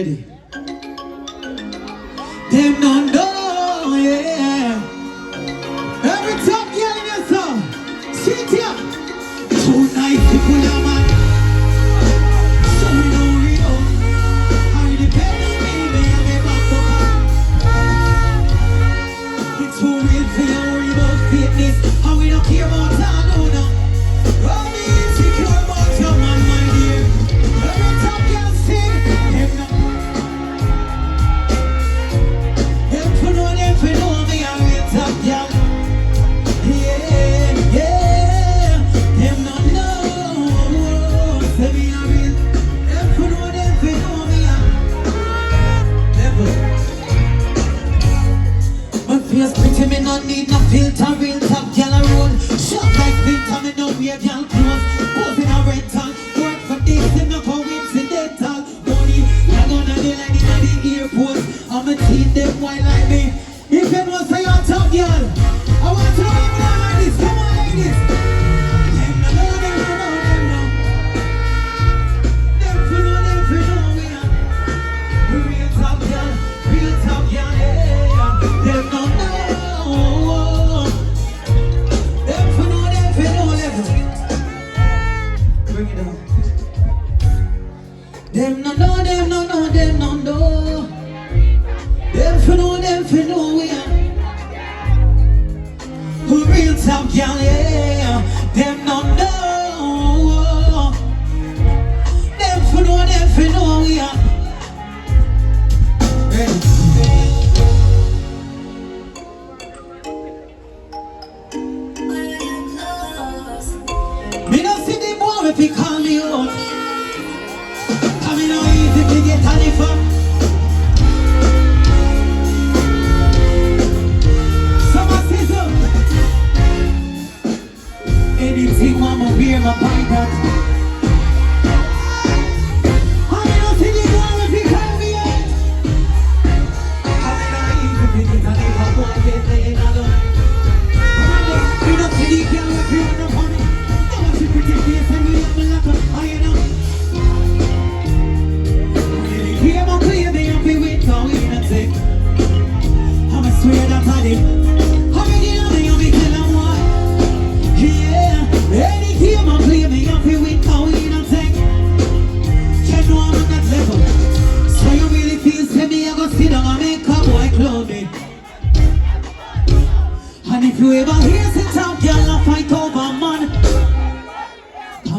Ready? Them no know, yeah. Every top girl in your song, sit here. Tonight people are man. So we know real. I depend on me, and they back up. It's too real for you, worry about fitness. And we don't care about time, no, no. Only insecure about your man, my dear. Every top girl sing, them no. Them for know me, I'm real top girl. Yeah, yeah. Them not know, say me I'm real. Them for know me, I'm never. My face pretty, me not need no filter. Real top girl around. Shop like filter, me no wear girl clothes. Pose in a rental, work for this, them no coincidental. Money, you're gonna do like in the airport. I'ma teach them why like me. If you know say you're top girl, I want to know how many ladies, come on ladies. Them no know, them no know, them no. Them for know me. Real top girl, yeah. Them no know. Them for know, level. Bring it down. Them no know, them no know. Them for know we are. Who real top girl, yeah. Them no know. Them for know we are. Ready? Me no see the boy if he call me out. I mean no easy to get on the phone. Summa Sizzle. Anything I'ma wear my pint that. I mean no see the boy if he call me out. I mean no easy to get on the phone. Me no see the girl if you wanna funny. Pretty face and me up my lap, I know. Hear my clear, they have me with how we not take. I'm a swear that I did. How many of me, I'm tell them why. Yeah, any hear my clear, they have me with how we not take. Can know I'm on that level. So you really feel, say me, I go sit down and make a boy clone me. And if you ever hear say top girl, I fight over man.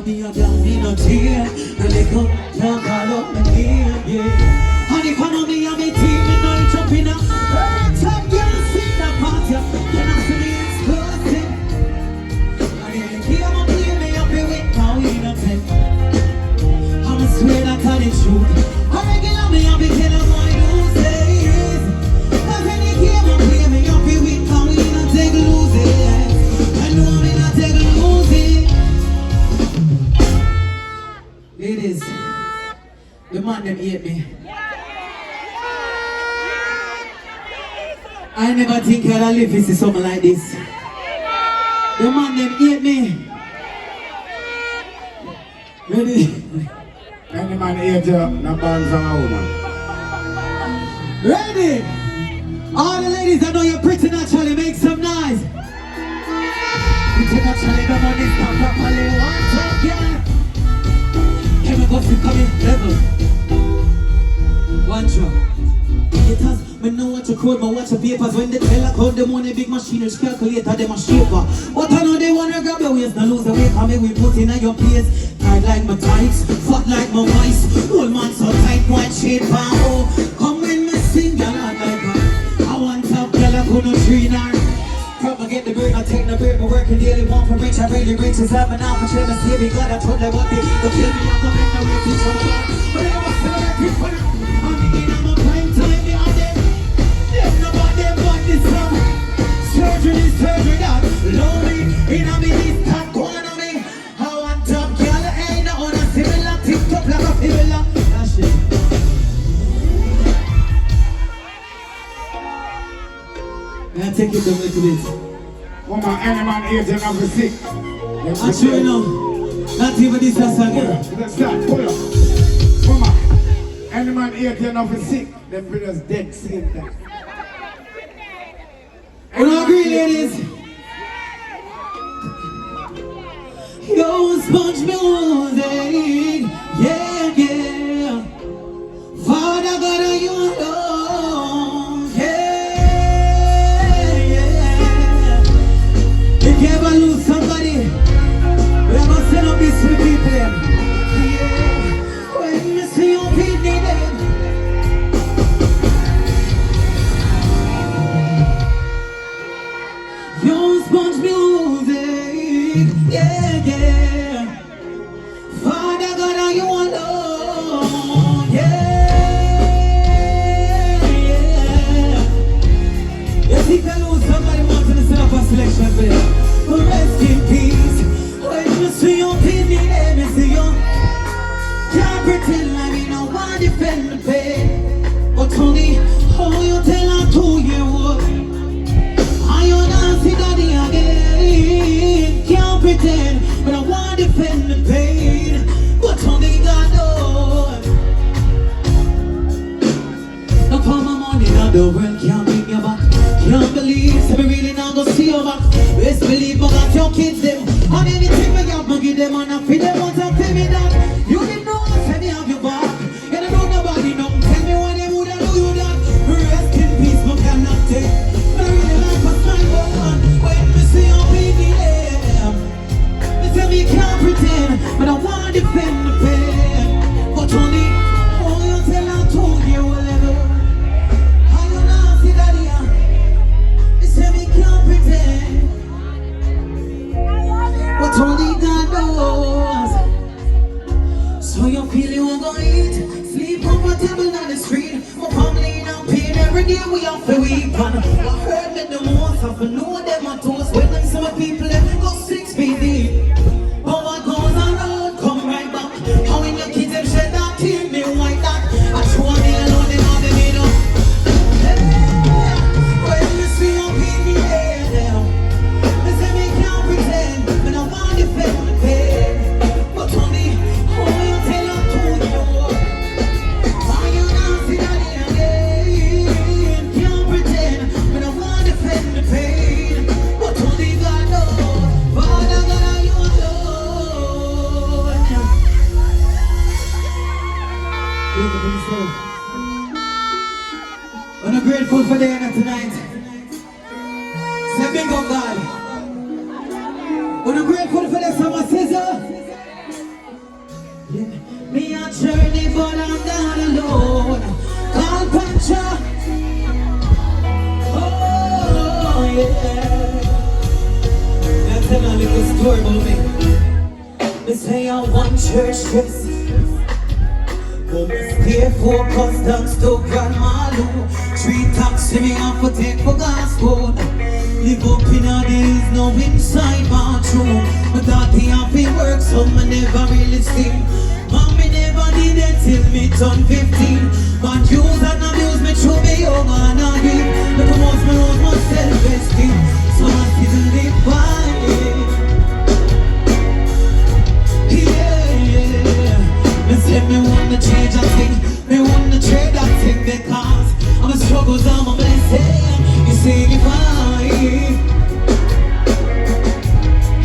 Me a girl, me no tear. The little girl call up me here, yeah. And if I know me and me team, me know it's up in a every top girl sing that part, yeah. Can I see me exclusive? And if you hear me play, me up here with how we not take. I'ma swear that I the truth. I regular me and be telling why you say it. Cause when you hear me play, me up here with how we not take lose it. I know me not take lose it. Ladies, the man them hate me. I never think I'd live to see something like this. The man them hate me. Ready? Any man hate you, no born from a woman. Ready? All the ladies that know you're pretty naturally, make some noise. Pretty naturally, the money stop properly. One top girl. Can we go see coming level? One drop. It has me know what you code, me watch your papers. When they tell a code, the money big machinery calculator, them a shaper. But I know they wanna grab your waist, now lose the weight, come we put in your place. Tight like my tights, fat like my mice. Old man so tight, white shade, oh. Come when me sing, girl, I like her. I want top girl, I couldn't train her. Probably get the bird, I take the bird, but working daily, one for rich, I really rich is having out for shit, I see me glad I told them what they kill me, I'm coming now with each other. But I was celebrating for them, I'm in my prime time, they are them. Them nobody but this song. Surgery, that, lonely, in a minute, top going on me. I want top girl, ain't no one similar, TikTok like a similar. That's it. May I take it a little bit? Woman, any man hate you, not be sick. I'm sure you know. Not even this last song. Let's start, pull up. Woman, any Beenieman 8 years off is sick. Them brothers dead same time. You don't agree, ladies? Yo, sponge music, yeah, yeah. Father God, are you alone? Yeah, yeah. If you ever lose somebody, we are gonna send up this to the people. Yeah, when you see your people them. Yo, sponge music, yeah, yeah. Father God, are you alone? Yeah, yeah. Yes, if you lose somebody, wants to set up a selection for them. But rest in peace. When you see your people, let me see you. Can't pretend like me no one defend the pain. But only how you tell a 2-year-old. I don't see daddy again. Can't pretend, but I want to defend the pain. But only God knows. No for my money, now the world can't bring you back. Can't believe, so we really not gonna see you back. Best believe I got your kids them. And anything we got, I give them and I feed them once I pay me that. You didn't know I said me have your back. You don't know nobody, no. Tell me when they would have do you that. Rest in peace, but cannot take. But I really like what's my one. When we see your baby there, me say me can't pretend, but I want to defend the pain. But only, oh, you tell her 2 year whatever. How you not see daddy? Me say me can't pretend, but only God knows. So you feel you won't go eat, sleep comfortable on the street. My family in pain every day we have to weep. And what hurt me the most, I know them are toast. When them some people them go 6 feet deep. But what goes around come right back. How when your kids them shed that tear, me white that. I show me alone and all the middle. When you see your people there, me say me can't pretend, but I want to defend the pain. But only how you tell her 2 year old. Why you not see that again? Can't pretend, but I want to defend the pain. But only God knows. Father God, are you alone? I'm grateful for the end tonight. Say big up God. I'm grateful for the Summa Sizzle. Yeah. Me a journey, but I'm not alone. Call Pancha. Oh yeah. Let's tell a little story about me. They say I want church trips. But me stay focused thanks to Grandma Lou. 3 taxi me have to take for gospel. Live up in a days, no inside bathroom. But that he have to work, so me never really see. Mommy never did it till me turn 15. But use and abuse me through me young and I give. Because most me lose my self-esteem. So I still live by it. Yeah, yeah. Me say me wanna change a thing. Me wanna trade that thing because I'm a struggles, I'm a blessing. You say goodbye.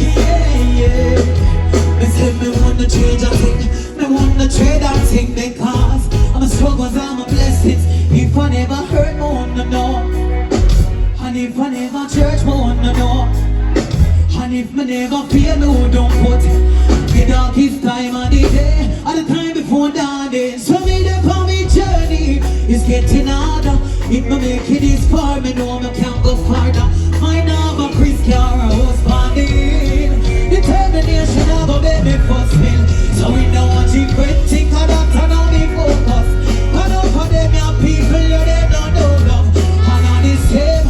Yeah, yeah. Me say me wanna change a thing. Me wanna trade that thing because I'm a struggles, I'm a blessing. If I never hurt, me wanna know. And if I never church, me wanna know. And if me never fear, no, don't put the darkest time of the day, at the time before dawn. So me there for me journey is getting harder. If me make it this far, me know me can't go farther. My name is Chris Cara was banding. Determination of a baby first meal. So we know what you quit, think of that and now me focus. And up for them young people, you they don't know love. And on the same,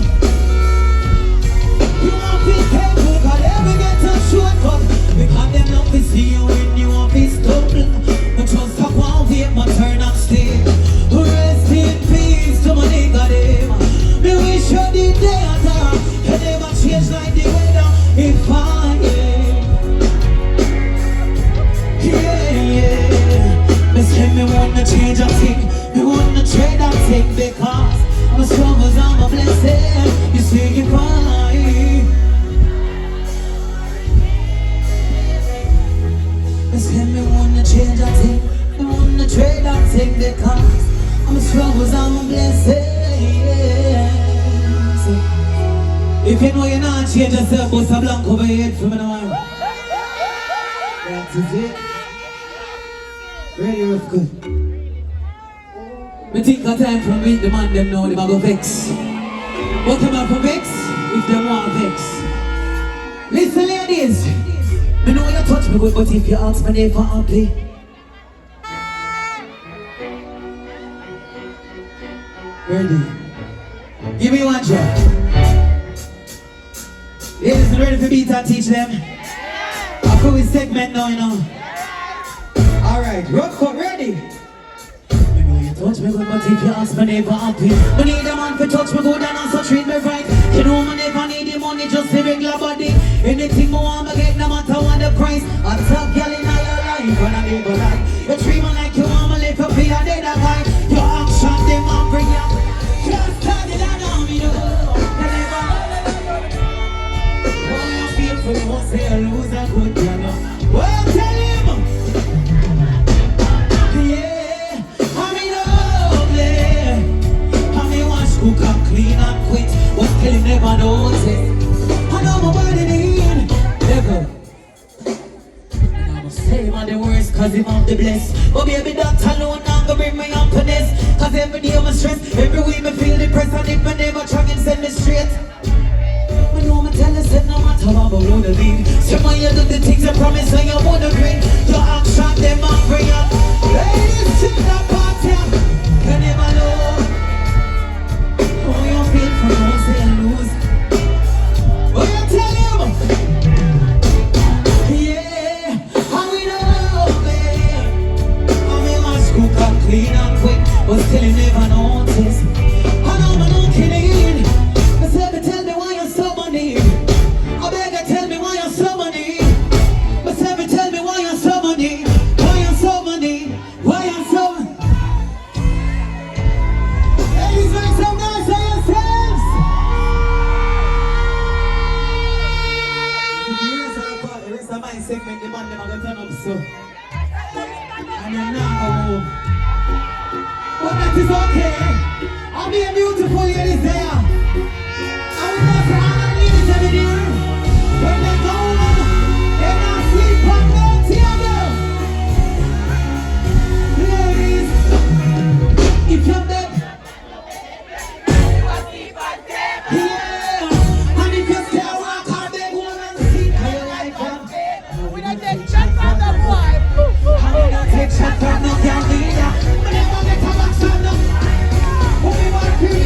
you want to be careful, cause they will get a shortcut. Because them not to see you when you want to be stumble. take the cost. I'm struggles, I'm a blessing. If you know you're not change yourself, bust a blank over your head for me now. That is it. Ready, rough good. Me think a time for me, the man them know them a go vex. But them a go vex if them want vex. Listen ladies, me know you touch me good, but if you ask me never happy. Ready? Give me one job. Ladies, you ready for me to teach them? I'll go with segment now, you know. Alright, rock cut, ready? Me know you touch me good, but if you ask me never happy. Me need a man to touch me good and also treat me right. You know me never need the money, just the regular body. Anything me want, me get no matter what the price. I top girl in your life, and I never lie. You treat me like you want me live up for your dead guy. Your action, them man bring you. Just start it on me, no. You won't say I lose a good girl. Well, tell him. Yeah, I'm in ugly. I'm in wash, cook and clean and quit. But still him never knows it. I know my body need devil. And I must say him on the worst cause him have the bless. But baby that alone now go bring me happiness. Cause every day I'm stressed. Every week me feel depressed. And if me never try and send me straight. I know me tell you said no matter what I wanna leave. So when you do the things I promise and you wanna bring. Your action them and bring up. Ladies to the party. You never know how you feel from once and lose. But you tell him. Yeah, how we know man. I'm in my school can clean and quick. But still you never notice. I know me no kidding. I said tell me why you're so money. I beg you tell me why you're so money. But tell me why you're so money. Why you're so money. Why you're so money. Ladies, make some noise for yourselves. The rest of my segment, the man them are gonna turn up so. And then now go home. But that is okay. I'll be a beautiful ladies there. When they go home, they not sleep on no table. Ladies, if you're dead, yeah. And if you still walk on, they go and see how you like them. We don't take shot from the boy. How we don't take shot from no girl leader. We never get a back shot no. Who we want to be?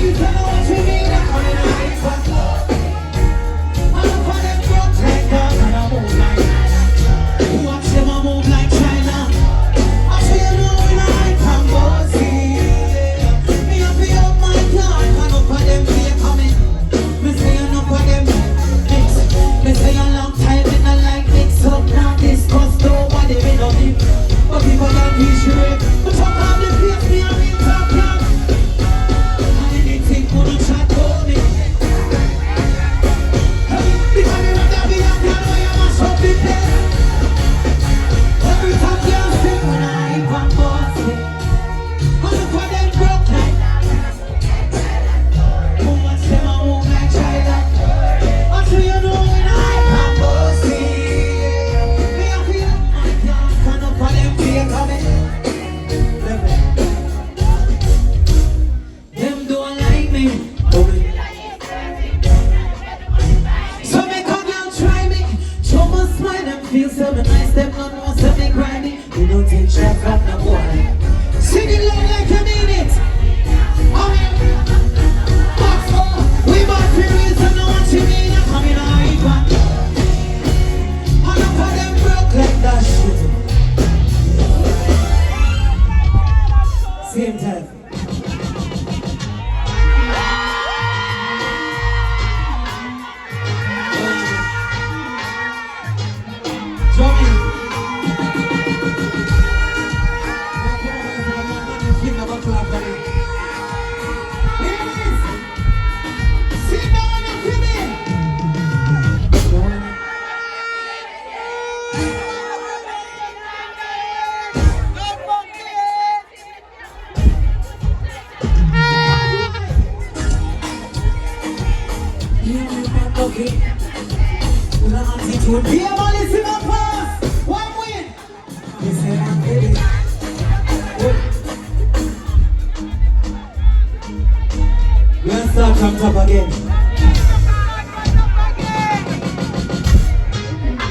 from top again.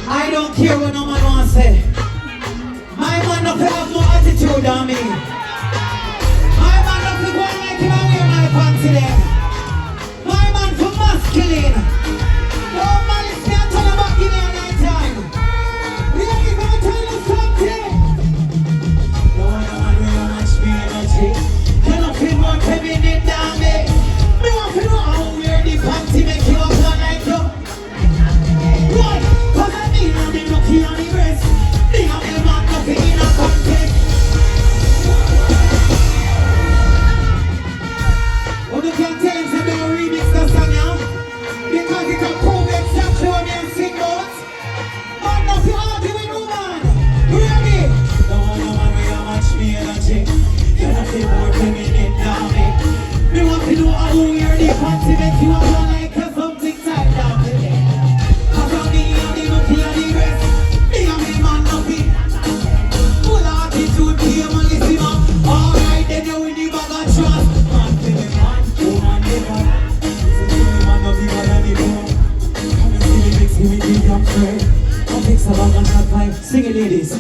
I don't care what no man wants to say. My man don't have no attitude on me. My man don't go like him and wear my pants today. My man for masculine. No man is here to tell about give me a night time. We are going to tell you something. No one man will match me energy. You don't feel more feminine than me. Me want to know how wear the panty make you up one like you. Why? Cause I mean I'm the lucky on the breast. Me and me man nothing in a context. Well, you can tell him to do a remix the song now. Because it's a prove exactly me and sing about. Man nothing argue with no man. Ready? No one no man will match me energy. You're nothing more feminine than me. Me want to know how wear the panty make you up one like you something tight down today. Cause I'm me and the lucky on the breast. Me and me man nothing. Full attitude, be a malissima. Alright, then you win the bag of trust. Man to the man, woman the man. Listen to me, man, no bigger than the moon. Come and see me mix me with the young friend. Come mix a bag and hot pipe. Sing it, ladies.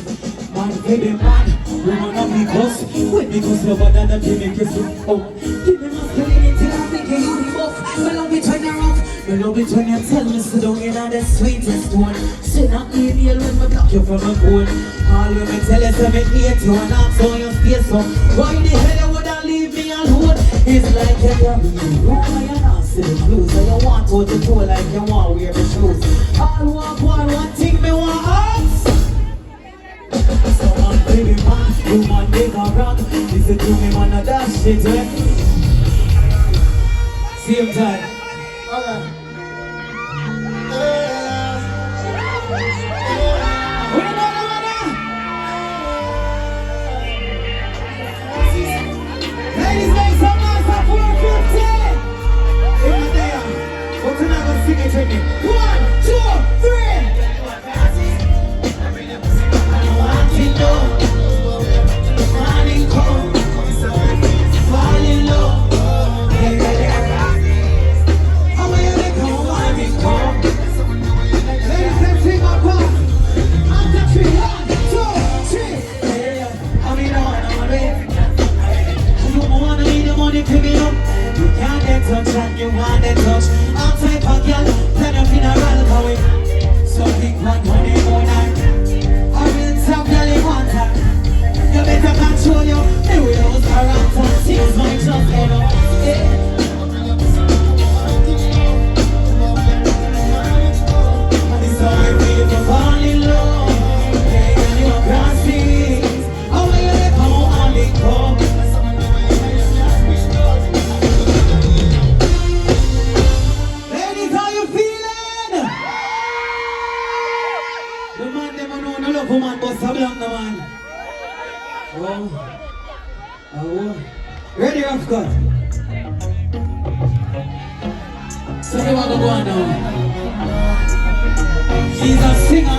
Man, baby, man, woman of me cuss. When me cuss, no better than me make you sit. Oh, give me masculinity, I think you the buff. Me love it when you're rough. Me love it when you tell me sit down in the sweetest one. Sit not email when me block you from a phone. All when me tell you to me hate you and ask how you stay so. Why the hell you woulda leave me alone? It's like you carry me over your ass to the clothes. And you want out the toe like you want wear the shoes. All one thing me want ask. So man, baby man, woman make a rock. Listen to me man, a dash shit, eh? Same time. Okay. Ladies, make some noise for 450. In the day, what's another sing it with me? 1, 2, 3. I want to know. Morning come. Fall in love. How will you come? Morning come. Ladies, let's sing our part. After 3, 1, 2, 3. I mean, I way. You wanna need the money, pick me up. You can't get touch and you want the touch. I'm type of girl, turn your funeral away. So big one money more night. I will tell girl you want her. You better control you. The wheels are out and things might just head up. And it's how I feel to fall in love. Yeah, and you can't see. How will you come on and come? Ladies, how you feeling? The man, them know no love for man, but stop young, the man. Oh. Ready, rough cut. So you want to go on now. She's a singer.